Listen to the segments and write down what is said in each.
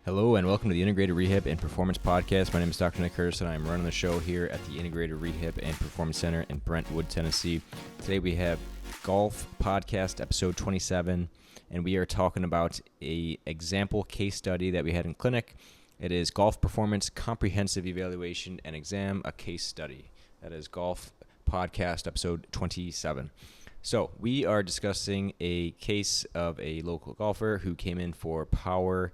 Hello and welcome to the Integrated Rehab and Performance Podcast. My name is Dr. Nick Curtis and I'm running the show here at the Integrated Rehab and Performance Center in Brentwood, Tennessee. Today we have Golf Podcast episode 27 and we are talking about a example case study that we had in clinic. It is Golf Performance Comprehensive Evaluation and Exam, a case study. That is Golf Podcast episode 27. So we are discussing a case of a local golfer who came in for power.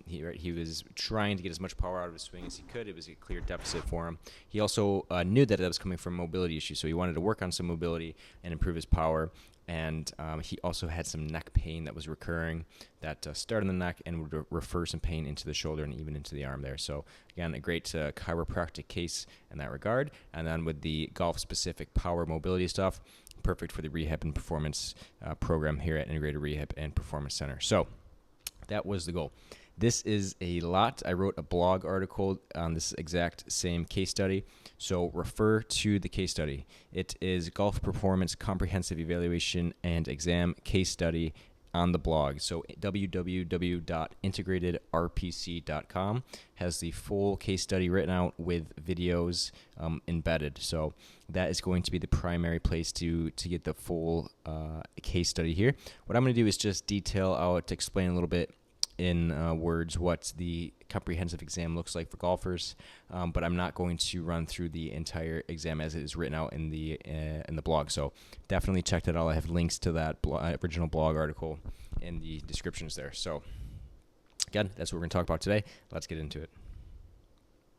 He was trying to get as much power out of his swing as he could. It was a clear deficit for him. He also knew that was coming from mobility issues, so he wanted to work on some mobility and improve his power. And he also had some neck pain that was recurring that started in the neck and would refer some pain into the shoulder and even into the arm there. So again, a great chiropractic case in that regard. And then with the golf-specific power mobility stuff, perfect for the rehab and performance program here at Integrated Rehab and Performance Center. So that was the goal. This is a lot. I wrote a blog article on this exact same case study, so refer to the case study. It is Golf Performance Comprehensive Evaluation and Exam Case Study on the blog. So www.integratedrpc.com has the full case study written out with videos embedded. So that is going to be the primary place to get the full case study here. What I'm going to do is just detail out, explain a little bit in words what the comprehensive exam looks like for golfers, but I'm not going to run through the entire exam as it is written out in the blog. So definitely check that out. I have links to that original blog article in the descriptions there. So again, that's what we're going to talk about today. Let's get into it.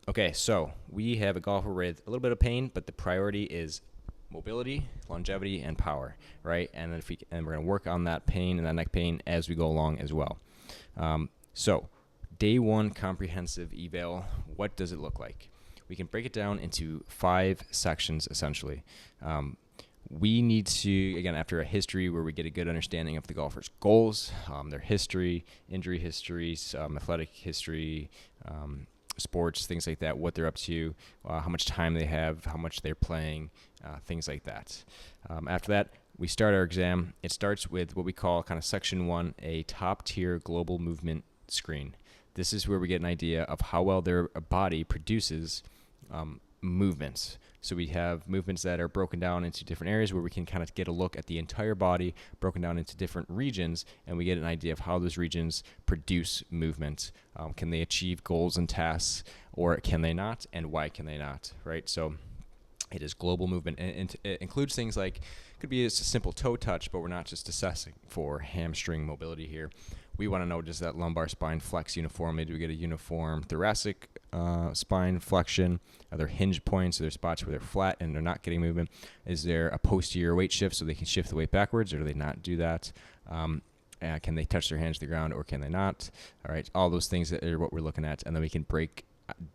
Okay, so we have a golfer with a little bit of pain, but the priority is mobility, longevity, and power, right? And then we're going to work on that pain and that neck pain as we go along as well. So day one comprehensive eval, what does it look like? We can break it down into 5 sections essentially. We need to, again, after a history where we get a good understanding of the golfer's goals, their history, injury histories, athletic history, sports, things like that, what they're up to, how much time they have, how much they're playing, things like that. After that, we start our exam. It starts with what we call kind of section 1, a top-tier global movement screen. This is where we get an idea of how well their body produces movements. So we have movements that are broken down into different areas where we can kind of get a look at the entire body broken down into different regions, and we get an idea of how those regions produce movement. Can they achieve goals and tasks, or can they not, and why can they not, right? So it is global movement, and it includes things like, could be a simple toe touch, but we're not just assessing for hamstring mobility here. We want to know, does that lumbar spine flex uniformly? Do we get a uniform thoracic spine flexion? Are there hinge points? Are there spots where they're flat and they're not getting movement? Is there a posterior weight shift so they can shift the weight backwards, or do they not do that? Can they touch their hands to the ground, or can they not? All right, all those things are what we're looking at, and then we can break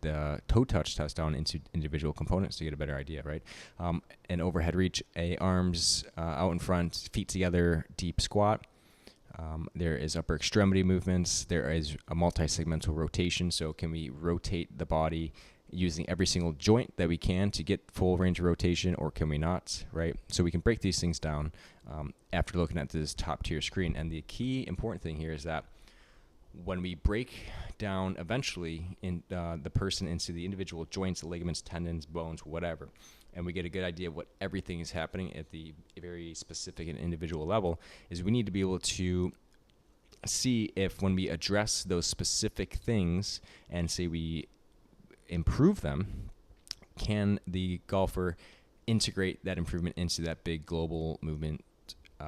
the toe touch test down into individual components to get a better idea, right? An overhead reach, arms out in front, feet together, deep squat. There is upper extremity movements. There is a multi-segmental rotation. So can we rotate the body using every single joint that we can to get full range of rotation, or can we not, right? So we can break these things down after looking at this top tier screen. And the key important thing here is that when we break down eventually in the person into the individual joints, ligaments, tendons, bones, whatever, and we get a good idea of what everything is happening at the very specific and individual level, is we need to be able to see if when we address those specific things and say we improve them, can the golfer integrate that improvement into that big global movement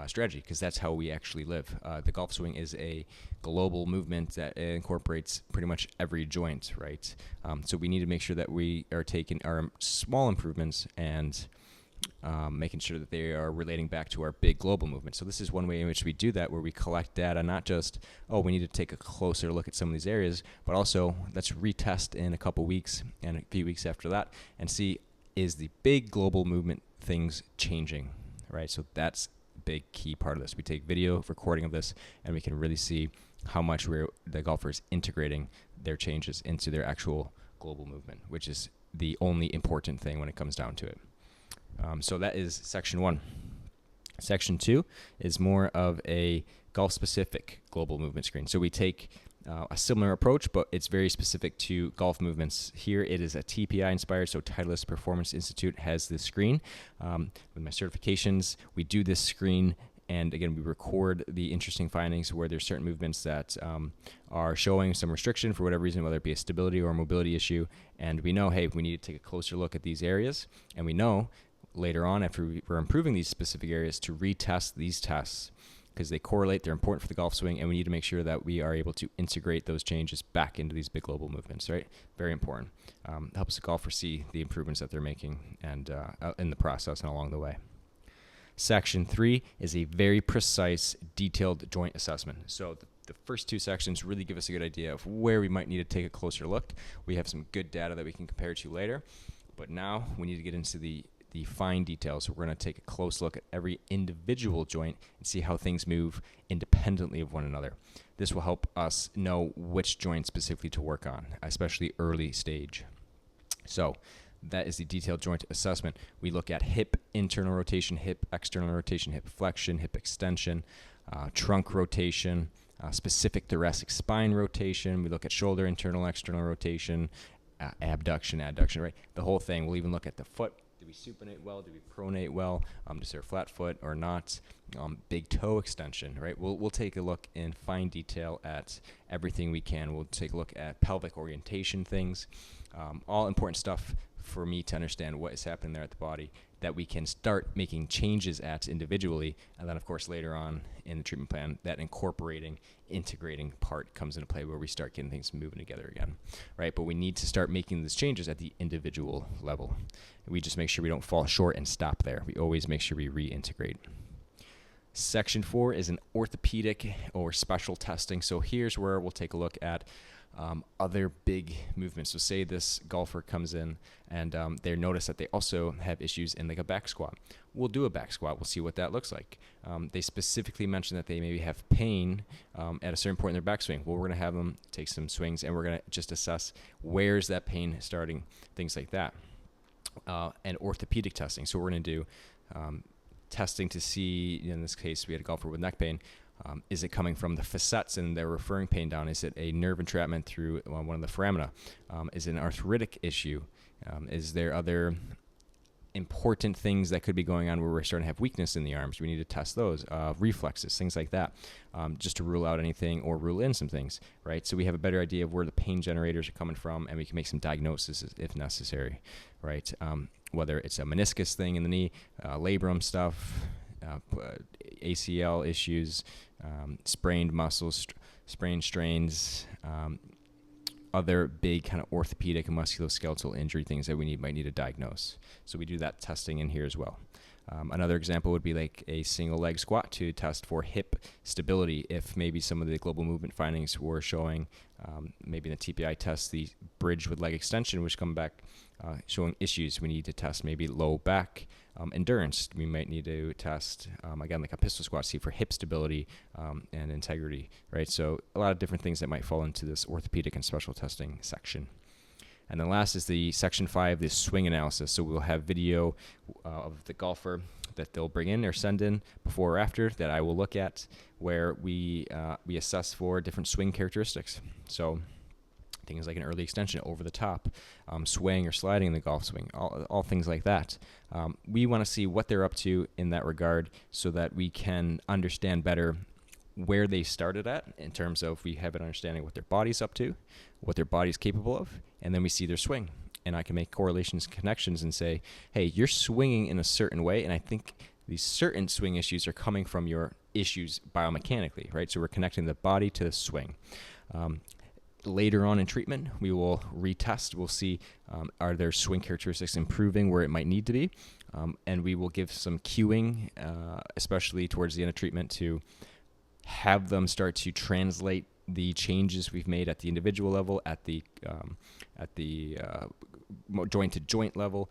strategy, because that's how we actually live. The golf swing is a global movement that incorporates pretty much every joint, right? So we need to make sure that we are taking our small improvements and making sure that they are relating back to our big global movement. So this is one way in which we do that, where we collect data, not just, we need to take a closer look at some of these areas, but also let's retest in a couple weeks and a few weeks after that and see, is the big global movement things changing, right? So that's big key part of this. We take video recording of this, and we can really see how much the golfer is integrating their changes into their actual global movement, which is the only important thing when it comes down to it. So that is section 1. Section 2 is more of a golf-specific global movement screen. So we take a similar approach, but it's very specific to golf movements. Here it is a TPI inspired, so Titleist Performance Institute has this screen. With my certifications, we do this screen, and again, we record the interesting findings where there's certain movements that are showing some restriction for whatever reason, whether it be a stability or a mobility issue, and we know, hey, we need to take a closer look at these areas, and we know later on, after we're improving these specific areas, to retest these tests, because they correlate, they're important for the golf swing, and we need to make sure that we are able to integrate those changes back into these big global movements, right? Very important. Helps the golfer see the improvements that they're making and in the process and along the way. Section 3 is a very precise, detailed joint assessment. So the first two sections really give us a good idea of where we might need to take a closer look. We have some good data that we can compare to later, but now we need to get into the fine details. So we're going to take a close look at every individual joint and see how things move independently of one another. This will help us know which joint specifically to work on, especially early stage. So that is the detailed joint assessment. We look at hip internal rotation, hip external rotation, hip flexion, hip extension, trunk rotation, specific thoracic spine rotation. We look at shoulder internal, external rotation, abduction, adduction, right? The whole thing. We'll even look at the foot. Do we supinate well? Do we pronate well? Is there a flat foot or not? Big toe extension, right? We'll take a look in fine detail at everything we can. We'll take a look at pelvic orientation things, all important stuff for me to understand what is happening there at the body that we can start making changes at individually. And then, of course, later on in the treatment plan, that integrating part comes into play where we start getting things moving together again, right? But we need to start making these changes at the individual level. We just make sure we don't fall short and stop there. We always make sure we reintegrate. Section 4 is an orthopedic or special testing. So here's where we'll take a look at other big movements. So say this golfer comes in and they notice that they also have issues in like a back squat. We'll do a back squat. We'll see what that looks like. They specifically mention that they maybe have pain at a certain point in their backswing. Well, we're going to have them take some swings and we're going to just assess where's that pain starting, things like that. And orthopedic testing. So we're going to do testing to see, in this case, we had a golfer with neck pain. Is it coming from the facets and they're referring pain down? Is it a nerve entrapment through one of the foramina? Is it an arthritic issue? Is there other important things that could be going on where we're starting to have weakness in the arms? We need to test those, reflexes, things like that, just to rule out anything or rule in some things, right? So we have a better idea of where the pain generators are coming from, and we can make some diagnoses if necessary, right? Whether it's a meniscus thing in the knee, labrum stuff, ACL issues, sprained muscles, sprained strains, other big kind of orthopedic and musculoskeletal injury things that we might need to diagnose. So we do that testing in here as well. Another example would be like a single leg squat to test for hip stability. If maybe some of the global movement findings were showing, maybe in the TPI test, the bridge with leg extension, which come back showing issues, we need to test maybe low back endurance. We might need to test, again, like a pistol squat, see for hip stability and integrity, right? So a lot of different things that might fall into this orthopedic and special testing section. And then last is the section 5, the swing analysis. So we'll have video of the golfer that they'll bring in or send in before or after that I will look at, where we assess for different swing characteristics. So things like an early extension over the top, swaying or sliding in the golf swing, all things like that. We want to see what they're up to in that regard so that we can understand better where they started at in terms of we have an understanding of what their body's up to, what their body's capable of, and then we see their swing. And I can make correlations, connections, and say, hey, you're swinging in a certain way, and I think these certain swing issues are coming from your issues biomechanically, right? So we're connecting the body to the swing. Later on in treatment, we will retest. We'll see are their swing characteristics improving where it might need to be, and we will give some cueing, especially towards the end of treatment, to have them start to translate the changes we've made at the individual level, at the joint-to-joint level,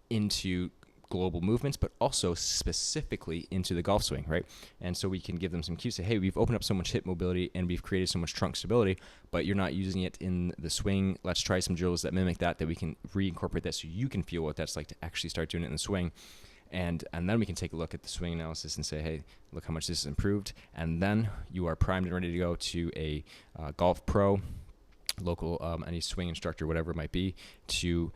into global movements, but also specifically into the golf swing, right? And so we can give them some cues, say, hey, we've opened up so much hip mobility and we've created so much trunk stability, but you're not using it in the swing. Let's try some drills that mimic that we can reincorporate that so you can feel what that's like to actually start doing it in the swing. And then we can take a look at the swing analysis and say, hey, look how much this has improved. And then you are primed and ready to go to a golf pro, local, any swing instructor, whatever it might be, to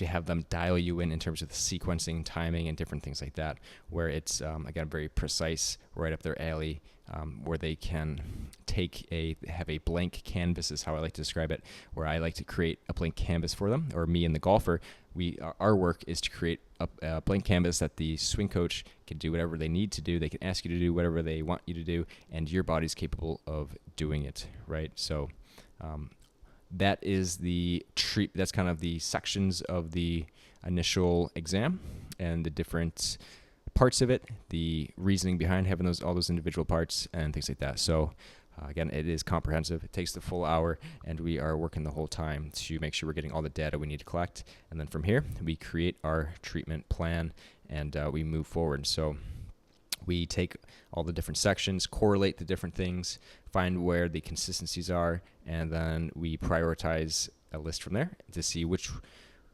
have them dial you in terms of the sequencing, timing, and different things like that, where it's, again, very precise, right up their alley, where they can have a blank canvas is how I like to describe it, where I like to create a blank canvas for them, or me and the golfer. Our work is to create a blank canvas that the swing coach can do whatever they need to do. They can ask you to do whatever they want you to do, and your body's capable of doing it, right? So that is that's kind of the sections of the initial exam and the different parts of it, the reasoning behind having all those individual parts and things like that. So again, it is comprehensive. It takes the full hour, and we are working the whole time to make sure we're getting all the data we need to collect. And then from here, we create our treatment plan, and we move forward. So we take all the different sections, correlate the different things, find where the consistencies are, and then we prioritize a list from there to see which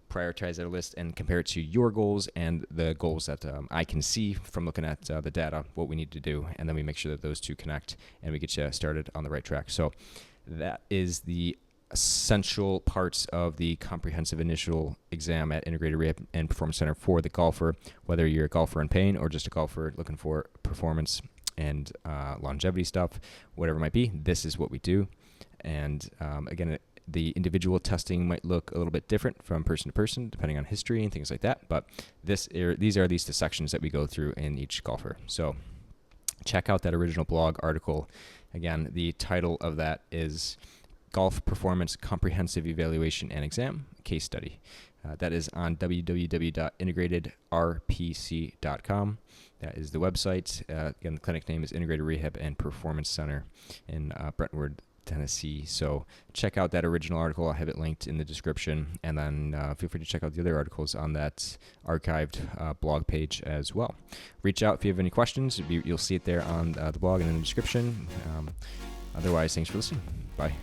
prioritize that list and compare it to your goals and the goals that I can see from looking at the data, what we need to do. And then we make sure that those two connect and we get you started on the right track. So that is the essential parts of the comprehensive initial exam at Integrated Rehab and Performance Center for the golfer, whether you're a golfer in pain or just a golfer looking for performance and longevity stuff, whatever it might be. This is what we do. And again, the individual testing might look a little bit different from person to person, depending on history and things like that. But these are the sections that we go through in each golfer. So check out that original blog article. Again, the title of that is Golf Performance Comprehensive Evaluation and Exam Case Study. That is on www.integratedrpc.com. That is the website. Again, the clinic name is Integrated Rehab and Performance Center in Brentwood, Tennessee. So check out that original article. I'll have it linked in the description. And then feel free to check out the other articles on that archived blog page as well. Reach out if you have any questions. You'll see it there on the blog and in the description. Otherwise, thanks for listening. Bye.